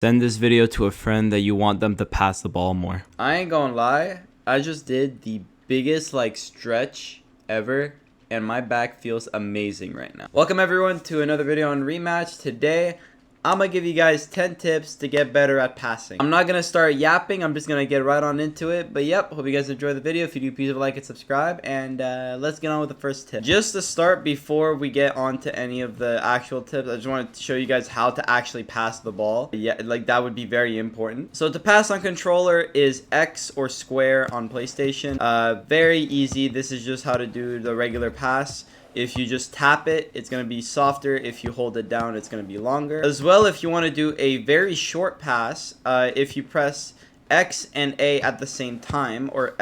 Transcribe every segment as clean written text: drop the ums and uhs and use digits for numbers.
Send this video to a friend that you want them to pass the ball more. I ain't gonna lie, I just did the biggest stretch ever and my back feels amazing right now. Welcome everyone to another video on Rematch. Today I'm gonna give you guys 10 tips to get better at passing. I'm not gonna start yapping, I'm just gonna get right on into it. But yep, hope you guys enjoy the video. If you do, please like and subscribe, and let's get on with the first tip. Just to start, before we get on to any of the actual tips, I just wanted to show you guys how to actually pass the ball. Yeah, that would be very important. So to pass on controller is X or square on PlayStation. Very easy. This is just how to do the regular pass. If you just tap it, it's going to be softer. If you hold it down, it's going to be longer. As well, if you want to do a very short pass, if you press X and A at the same time, or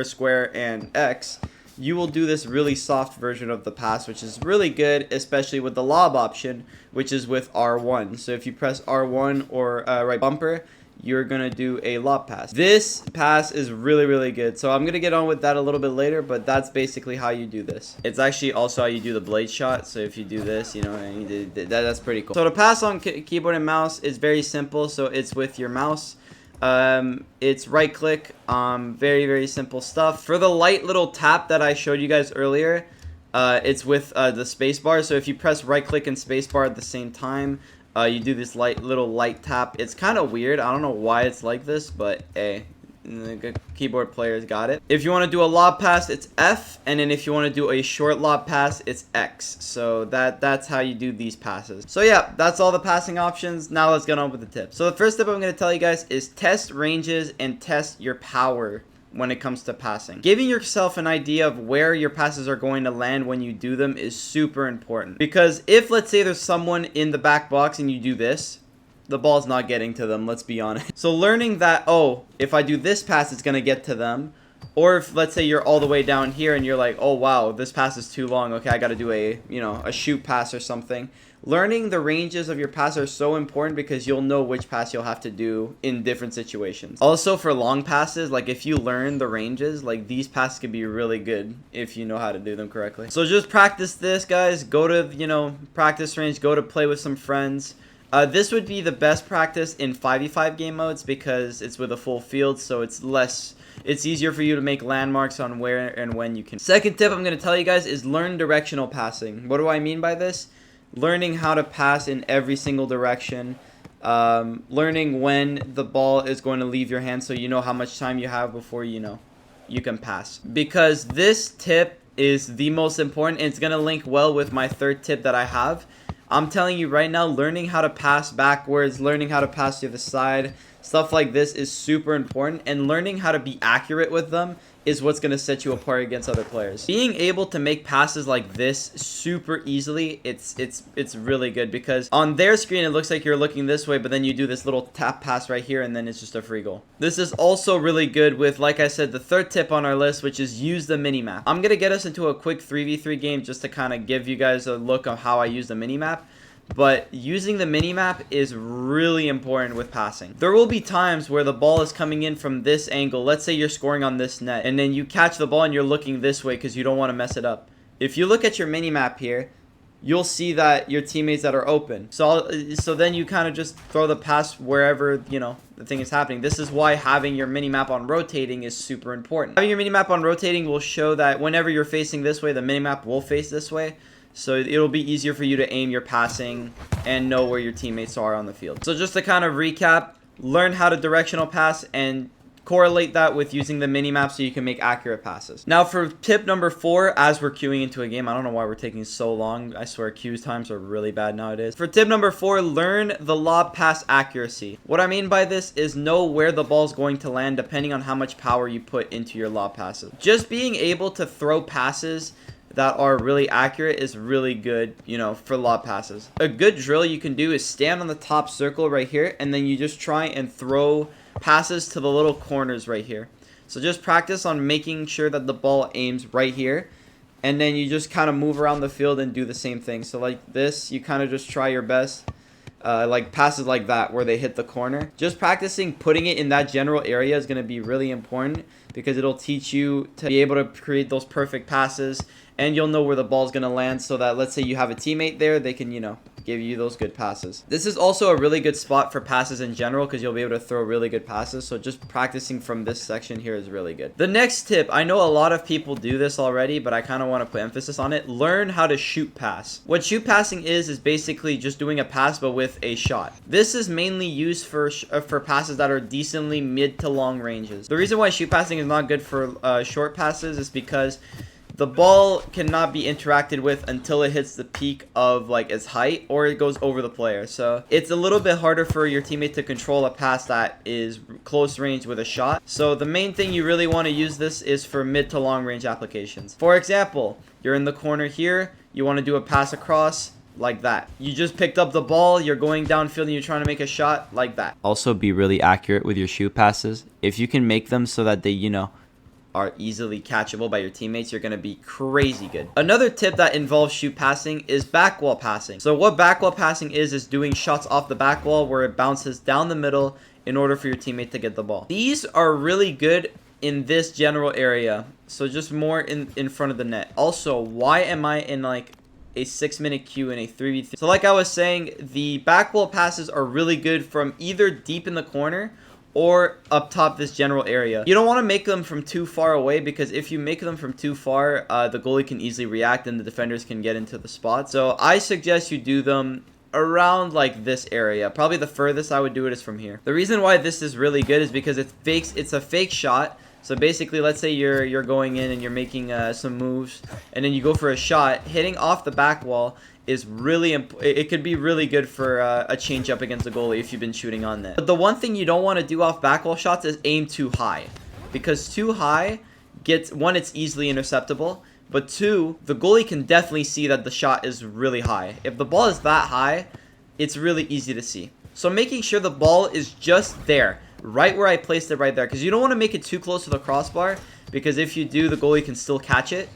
square and X, you will do this really soft version of the pass, which is really good, especially with the lob option, which is with R1. So if you press R1 or right bumper, you're gonna do a lob pass. This pass is really good, so I'm gonna get on with that a little bit later, but that's basically how you do this. It's actually also how you do the blade shot. So if you do this, you know, and that's pretty cool. So to pass on keyboard and mouse is very simple. So it's with your mouse. It's right click. Very simple stuff. For the light little tap that I showed you guys earlier, it's with the space bar. So if you press right click and space bar at the same time, you do this little light tap. It's kind of weird. I don't know why it's like this, but hey, the keyboard players got it. If you want to do a lob pass, it's F, and then if you want to do a short lob pass, it's X. So that's how you do these passes. So yeah, that's all the passing options. Now let's get on with the tips. So the first tip I'm going to tell you guys is test ranges and test your power when it comes to passing. Giving yourself an idea of where your passes are going to land when you do them is super important. Because if, let's say, there's someone in the back box and you do this, the ball's not getting to them, let's be honest. So learning that, oh, if I do this pass, it's going to get to them. Or if, let's say, you're all the way down here and you're like, oh, wow, this pass is too long. Okay, I got to do a shoot pass or something. Learning the ranges of your pass are so important because you'll know which pass you'll have to do in different situations. Also, for long passes, if you learn the ranges, these passes can be really good if you know how to do them correctly. So just practice this, guys. Go to, practice range. Go to play with some friends. This would be the best practice in 5v5 game modes because it's with a full field, so it's easier for you to make landmarks on where and when you can. Second tip I'm going to tell you guys is learn directional passing. What do I mean by this? Learning how to pass in every single direction. Learning when the ball is going to leave your hand so you know how much time you have before you can pass. Because this tip is the most important, and it's going to link well with my third tip that I have. I'm telling you right now, learning how to pass backwards, learning how to pass to the side, stuff like this is super important, and learning how to be accurate with them is what's going to set you apart against other players. Being able to make passes like this super easily, it's really good because on their screen it looks like you're looking this way, but then you do this little tap pass right here and then it's just a free goal. This is also really good with, like I said, the third tip on our list, which is use the mini-map. I'm going to get us into a quick 3v3 game just to kind of give you guys a look of how I use the mini-map. But using the mini-map is really important with passing. There will be times where the ball is coming in from this angle. Let's say you're scoring on this net, and then you catch the ball and you're looking this way because you don't want to mess it up. If you look at your mini-map here, you'll see that your teammates that are open. So then you kind of just throw the pass wherever, the thing is happening. This is why having your mini-map on rotating is super important. Having your mini-map on rotating will show that whenever you're facing this way, the mini-map will face this way. So it'll be easier for you to aim your passing and know where your teammates are on the field. So just to kind of recap, learn how to directional pass and correlate that with using the mini-map so you can make accurate passes. Now for tip number 4, as we're queuing into a game, I don't know why we're taking so long. I swear queue times are really bad nowadays. For tip number 4, learn the lob pass accuracy. What I mean by this is know where the ball's going to land depending on how much power you put into your lob passes. Just being able to throw passes that are really accurate is really good, for lob passes. A good drill you can do is stand on the top circle right here, and then you just try and throw passes to the little corners right here. So just practice on making sure that the ball aims right here, and then you just kind of move around the field and do the same thing. So like this, you kind of just try your best. Passes like that where they hit the corner. Just practicing putting it in that general area is going to be really important because it'll teach you to be able to create those perfect passes, and you'll know where the ball's going to land, so that let's say you have a teammate there, they can, you know, give you those good passes. This is also a really good spot for passes in general, because you'll be able to throw really good passes. So just practicing from this section here is really good. The next tip, I know a lot of people do this already, but I kind of want to put emphasis on it. Learn how to shoot pass. What shoot passing is basically just doing a pass but with a shot. This is mainly used for passes that are decently mid to long ranges. The reason why shoot passing is not good for short passes is because the ball cannot be interacted with until it hits the peak of like its height, or it goes over the player. So it's a little bit harder for your teammate to control a pass that is close range with a shot. So the main thing you really want to use this is for mid to long range applications. For example, you're in the corner here, you want to do a pass across like that. You just picked up the ball, you're going downfield and you're trying to make a shot like that. Also be really accurate with your shoot passes. If you can make them so that they, you know, are easily catchable by your teammates, you're going to be crazy good. Another tip that involves shoot passing is back wall passing. So what back wall passing is doing shots off the back wall where it bounces down the middle in order for your teammate to get the ball. These are really good in this general area, so just more in front of the net. Also, why am I in like a 6-minute queue in a 3v3? So like I was saying, the back wall passes are really good from either deep in the corner or up top this general area. You don't want to make them from too far away, because if you make them from too far, the goalie can easily react and the defenders can get into the spot. So I suggest you do them around like this area. Probably the furthest I would do it is from here. The reason why this is really good is because it's a fake shot. So basically, let's say you're going in and you're making some moves, and then you go for a shot. Hitting off the back wall is really it could be really good for a change up against the goalie if you've been shooting on net. But the one thing you don't want to do off back wall shots is aim too high, because too high gets, one, it's easily interceptable, but two, the goalie can definitely see that the shot is really high. If the ball is that high, it's really easy to see. So making sure the ball is just there, right where I placed it, right there, because you don't want to make it too close to the crossbar, because if you do, the goalie can still catch it.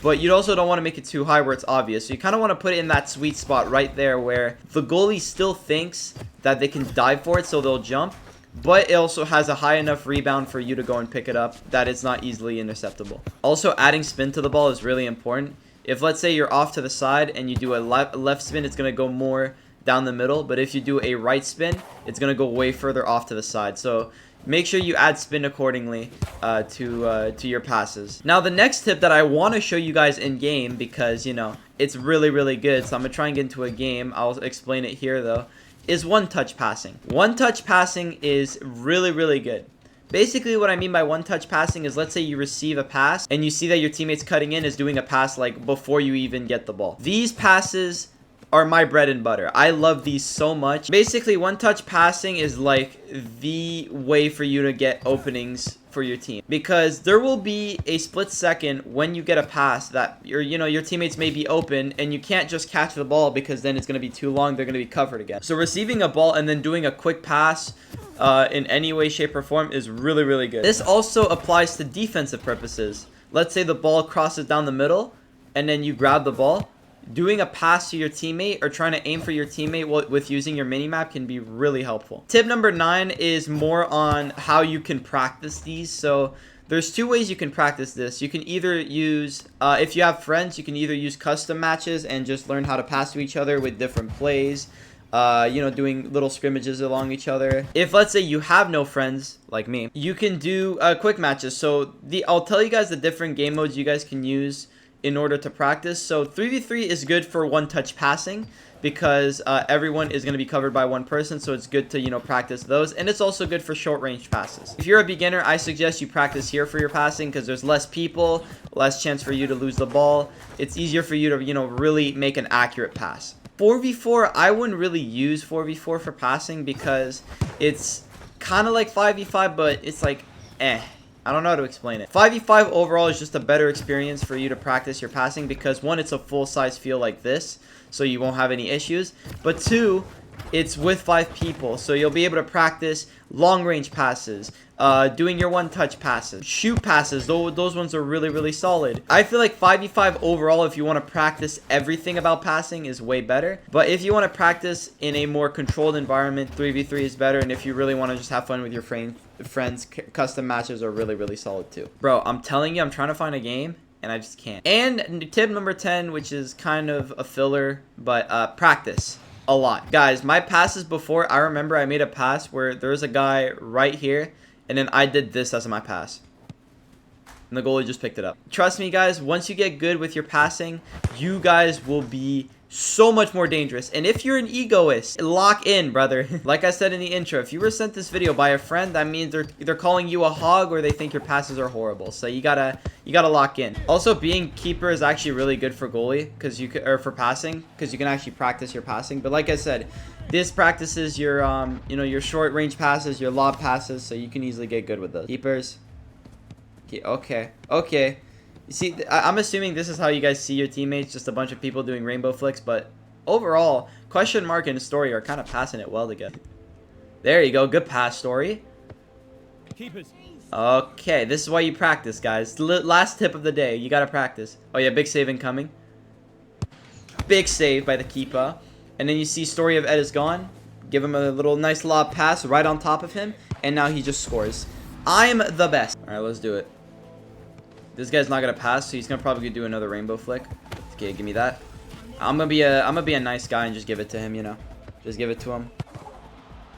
But you also don't want to make it too high where it's obvious. So you kind of want to put it in that sweet spot right there where the goalie still thinks that they can dive for it, so they'll jump, but it also has a high enough rebound for you to go and pick it up that it's not easily interceptable. Also, adding spin to the ball is really important. If, let's say, you're off to the side and you do a left spin, it's going to go more down the middle. But if you do a right spin, it's going to go way further off to the side. So make sure you add spin accordingly to your passes. Now, the next tip that I want to show you guys in game, because, you know, it's really, really good. So I'm going to try and get into a game. I'll explain it here, though, is one-touch passing. One-touch passing is really, really good. Basically, what I mean by one-touch passing is, let's say you receive a pass and you see that your teammate's cutting in is doing a pass like before you even get the ball. These passes are my bread and butter. I love these so much. Basically, one-touch passing is like the way for you to get openings for your team, because there will be a split second when you get a pass that your teammates may be open and you can't just catch the ball, because then it's going to be too long. They're going to be covered again. So receiving a ball and then doing a quick pass in any way, shape, or form is really, really good. This also applies to defensive purposes. Let's say the ball crosses down the middle and then you grab the ball. Doing a pass to your teammate or trying to aim for your teammate with using your mini-map can be really helpful. Tip number 9 is more on how you can practice these. So there's two ways you can practice this. You can either use, if you have friends, you can either use custom matches and just learn how to pass to each other with different plays. Doing little scrimmages along each other. If, let's say, you have no friends like me, you can do quick matches. So I'll tell you guys the different game modes you guys can use in order to practice. So 3v3 is good for one-touch passing, because everyone is going to be covered by one person, so it's good to practice those. And it's also good for short-range passes. If you're a beginner, I suggest you practice here for your passing, because there's less people, less chance for you to lose the ball. It's easier for you to really make an accurate pass. 4v4, I wouldn't really use 4v4 for passing, because it's kind of like 5v5, but it's like I don't know how to explain it. 5v5 overall is just a better experience for you to practice your passing, because one, it's a full-size field like this, so you won't have any issues. But two, it's with 5 people, so you'll be able to practice long range passes, doing your one-touch passes, shoot passes. Those ones are really, really solid. I feel like 5v5 overall, if you want to practice everything about passing, is way better. But if you want to practice in a more controlled environment, 3v3 is better. And if you really want to just have fun with your friends, custom matches are really, really solid too. Bro, I'm telling you, I'm trying to find a game and I just can't. And tip number 10, which is kind of a filler, but practice a lot. Guys, my passes before, I remember I made a pass where there was a guy right here, and then I did this as my pass. And the goalie just picked it up. Trust me, guys, once you get good with your passing, you guys will be so much more dangerous. And if you're an egoist, lock in, brother. Like I said in the intro, if you were sent this video by a friend, that means they're either calling you a hog or they think your passes are horrible. So you gotta lock in. Also, being keeper is actually really good for goalie, because you could, or for passing, because you can actually practice your passing. But like I said, this practices your you know, your short range passes, your lob passes, so you can easily get good with those. Keepers. Okay. You see, I'm assuming this is how you guys see your teammates, just a bunch of people doing rainbow flicks, but overall, Question Mark and Story are kind of passing it well together. There you go, good pass, Story. Keepers. Okay, this is why you practice, guys. Last tip of the day, you gotta practice. Oh yeah, big save incoming. Big save by the keeper. And then you see Story of Ed is gone. Give him a little nice lob pass right on top of him, and now he just scores. I'm the best. All right, let's do it. This guy's not gonna pass, so he's gonna probably do another rainbow flick. Okay, give me that. I'm gonna be a nice guy and just give it to him, you know. Just give it to him.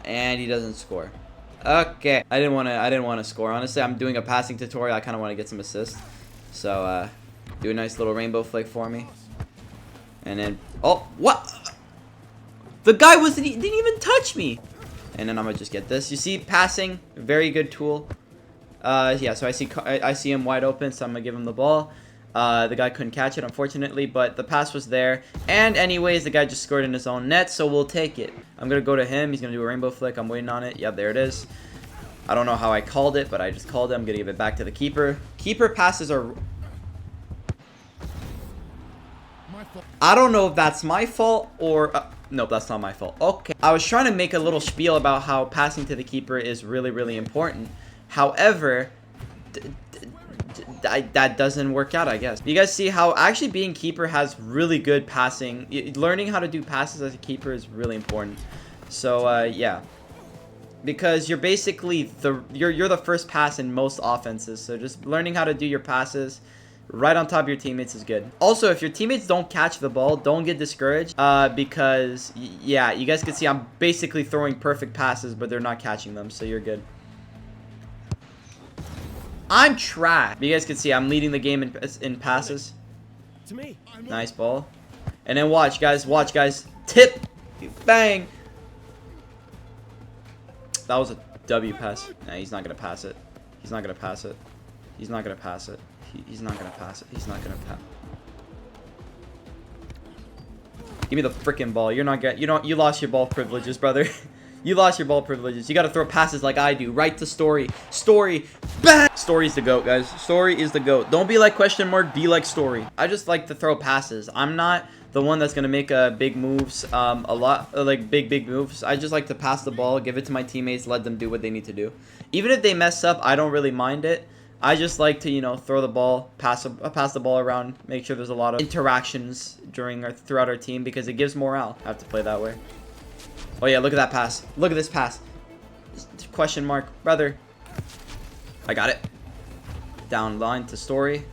And he doesn't score. Okay. I didn't wanna score. Honestly, I'm doing a passing tutorial. I kinda wanna get some assists. So do a nice little rainbow flick for me. And then oh, what? The guy didn't even touch me. And then I'm gonna just get this. You see, passing, very good tool. Yeah, so I see him wide open, so I'm gonna give him the ball. The guy couldn't catch it, unfortunately, but the pass was there. And anyways, the guy just scored in his own net, so we'll take it. I'm gonna go to him. He's gonna do a rainbow flick. I'm waiting on it. Yep, there it is. I don't know how I called it, but I just called it. I'm gonna give it back to the keeper. Keeper passes are... I don't know if that's my fault or... Nope, that's not my fault. Okay. I was trying to make a little spiel about how passing to the keeper is really, really important. However, that doesn't work out, I guess. You guys see how actually being keeper has really good passing. Learning how to do passes as a keeper is really important. So, yeah. Because you're basically you're the first pass in most offenses. So just learning how to do your passes right on top of your teammates is good. Also, if your teammates don't catch the ball, don't get discouraged. Because, yeah, you guys can see I'm basically throwing perfect passes, but they're not catching them. So you're good. I'm trash. You guys can see I'm leading the game in passes. To me. Nice ball. And then watch, guys. Watch, guys. Tip. Bang. That was a W pass. Nah, he's not going to pass it. He's not going to pass it. He's not going to pass it. He's not going to pass it. He's not going to pass. Give me the freaking ball. You're not getting... You lost your ball privileges, brother. You lost your ball privileges. You got to throw passes like I do. Right to Story. Story. Bang! Story's the GOAT, guys. Story is the GOAT. Don't be like Question Mark. Be like Story. I just like to throw passes. I'm not the one that's going to make big moves. Big moves. I just like to pass the ball, give it to my teammates, let them do what they need to do. Even if they mess up, I don't really mind it. I just like to, you know, throw the ball, pass the ball around, make sure there's a lot of interactions throughout our team because it gives morale. I have to play that way. Oh yeah, look at that pass. Look at this pass. Question Mark, brother. I got it. Down line to Story.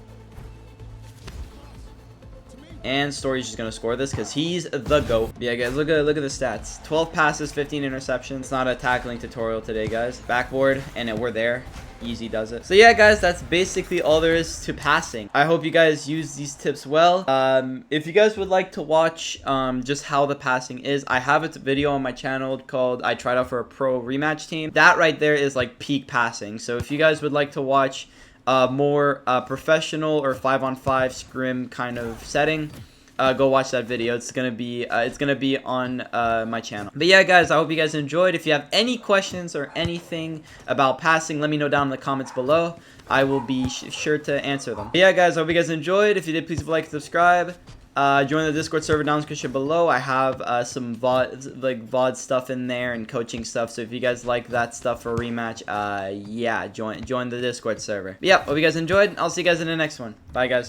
And Story's just gonna score this because he's the GOAT. Yeah, guys, look at the stats. 12 passes, 15 interceptions. It's not a tackling tutorial today, guys. Backboard, and we're there. Easy does it. So yeah, guys, that's basically all there is to passing. I hope you guys use these tips well. If you guys would like to watch just how the passing is, I have a video on my channel called I Tried Out for a Pro Rematch Team. That right there is like peak passing. So if you guys would like to watch more professional or 5-on-5 scrim kind of setting, go watch that video. It's gonna be on my channel. But yeah, guys, I hope you guys enjoyed. If you have any questions or anything about passing, let me know down in the comments below. I will be sure to answer them. But yeah, guys, I hope you guys enjoyed. If you did, please like and subscribe. Join the Discord server down in the description below. I have some VOD stuff in there and coaching stuff. So if you guys like that stuff for rematch, yeah, join the Discord server. But yeah, hope you guys enjoyed. I'll see you guys in the next one. Bye, guys.